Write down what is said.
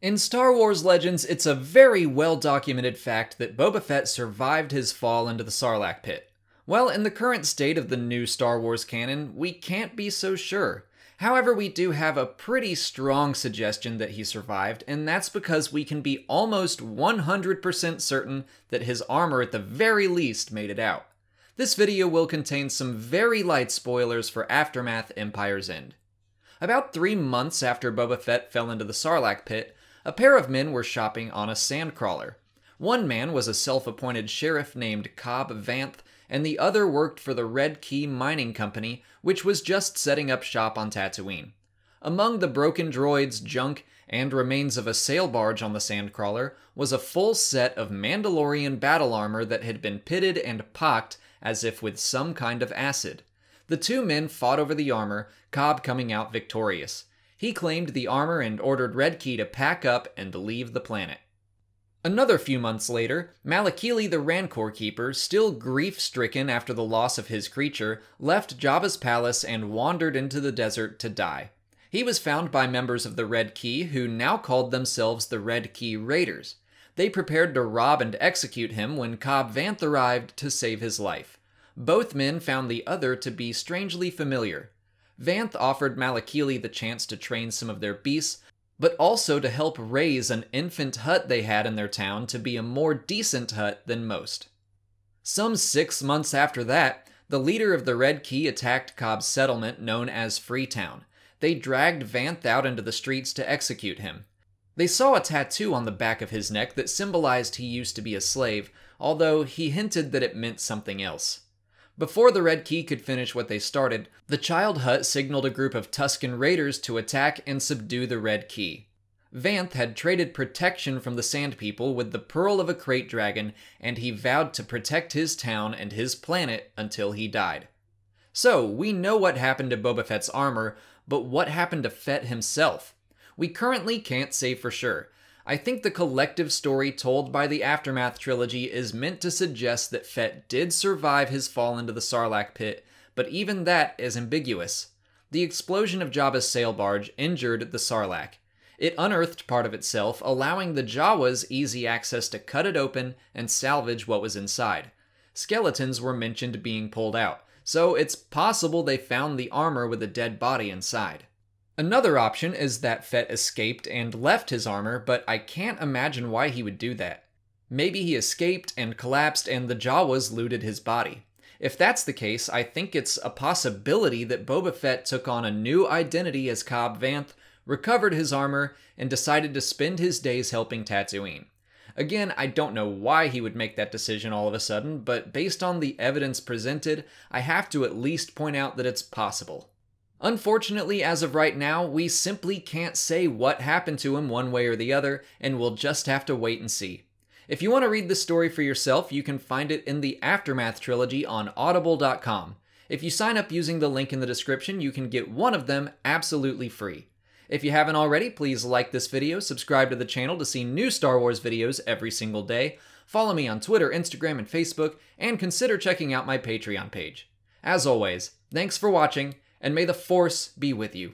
In Star Wars Legends, it's a very well-documented fact that Boba Fett survived his fall into the Sarlacc pit. Well, in the current state of the new Star Wars canon, we can't be so sure. However, we do have a pretty strong suggestion that he survived, and that's because we can be almost 100% certain that his armor at the very least made it out. This video will contain some very light spoilers for Aftermath: Empire's End. About 3 months after Boba Fett fell into the Sarlacc pit, a pair of men were shopping on a sandcrawler. One man was a self-appointed sheriff named Cobb Vanth, and the other worked for the Red Key Mining Company, which was just setting up shop on Tatooine. Among the broken droids, junk, and remains of a sail barge on the sandcrawler was a full set of Mandalorian battle armor that had been pitted and pocked as if with some kind of acid. The two men fought over the armor, Cobb coming out victorious. He claimed the armor and ordered Red Key to pack up and leave the planet. Another few months later, Malakili the Rancor Keeper, still grief-stricken after the loss of his creature, left Jabba's palace and wandered into the desert to die. He was found by members of the Red Key, who now called themselves the Red Key Raiders. They prepared to rob and execute him when Cobb Vanth arrived to save his life. Both men found the other to be strangely familiar. Vanth offered Malakili the chance to train some of their beasts, but also to help raise an infant Hutt they had in their town to be a more decent Hutt than most. Some 6 months after that, the leader of the Red Key attacked Cobb's settlement known as Freetown. They dragged Vanth out into the streets to execute him. They saw a tattoo on the back of his neck that symbolized he used to be a slave, although he hinted that it meant something else. Before the Red Key could finish what they started, the Child Hutt signaled a group of Tusken Raiders to attack and subdue the Red Key. Vanth had traded protection from the Sand People with the pearl of a Krayt Dragon, and he vowed to protect his town and his planet until he died. So, we know what happened to Boba Fett's armor, but what happened to Fett himself? We currently can't say for sure. I think the collective story told by the Aftermath trilogy is meant to suggest that Fett did survive his fall into the Sarlacc pit, but even that is ambiguous. The explosion of Jabba's sail barge injured the Sarlacc. It unearthed part of itself, allowing the Jawas easy access to cut it open and salvage what was inside. Skeletons were mentioned being pulled out, so it's possible they found the armor with a dead body inside. Another option is that Fett escaped and left his armor, but I can't imagine why he would do that. Maybe he escaped and collapsed and the Jawas looted his body. If that's the case, I think it's a possibility that Boba Fett took on a new identity as Cobb Vanth, recovered his armor, and decided to spend his days helping Tatooine. Again, I don't know why he would make that decision all of a sudden, but based on the evidence presented, I have to at least point out that it's possible. Unfortunately, as of right now, we simply can't say what happened to him one way or the other, and we'll just have to wait and see. If you want to read this story for yourself, you can find it in the Aftermath trilogy on audible.com. If you sign up using the link in the description, you can get one of them absolutely free. If you haven't already, please like this video, subscribe to the channel to see new Star Wars videos every single day, follow me on Twitter, Instagram, and Facebook, and consider checking out my Patreon page. As always, thanks for watching, and may the Force be with you.